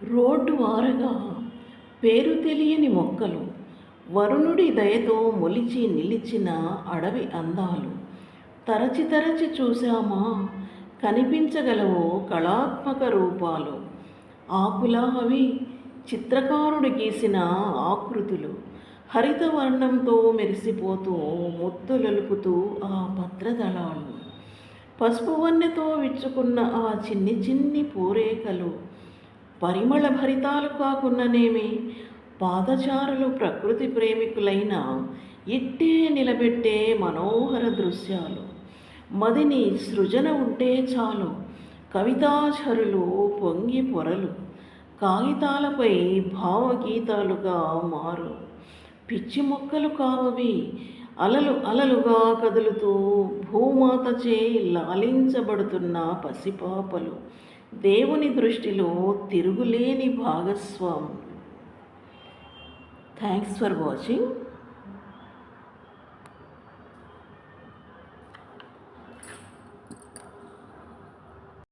Road వారగా పేరు తెలియని మొక్కలు, వరుణుడి దయతో మొలిచి నిలిచిన అడవి అందాలు తరచి తరచి చూశామా, కనిపించగలవో కళాత్మక రూపాలు. ఆకులా అవి చిత్రకారుడు గీసిన ఆకృతులు, హరితవర్ణంతో మెరిసిపోతూ ముత్తులొలుకుతూ ఆ భద్రదళాలు. పసుపు వన్నెతో విచ్చుకున్న ఆ చిన్ని చిన్ని పూరేకలు పరిమళ భరితాలు కాకున్ననేమి, పాదచారులు ప్రకృతి ప్రేమికులైన ఇట్టే నిలబెట్టే మనోహర దృశ్యాలు. మదిని సృజన ఉంటే చాలు, కవితాచరులు పొంగి పొరలు కాగితాలపై భావగీతాలుగా మారు. పిచ్చి మొక్కలు కావవి, అలలు అలలుగా కదులుతూ భూమాతచే లాలించబడుతున్న పసిపాపలు, దేవుని దృష్టిలో తిరుగులేని భాగస్వాములు. Thanks for watching.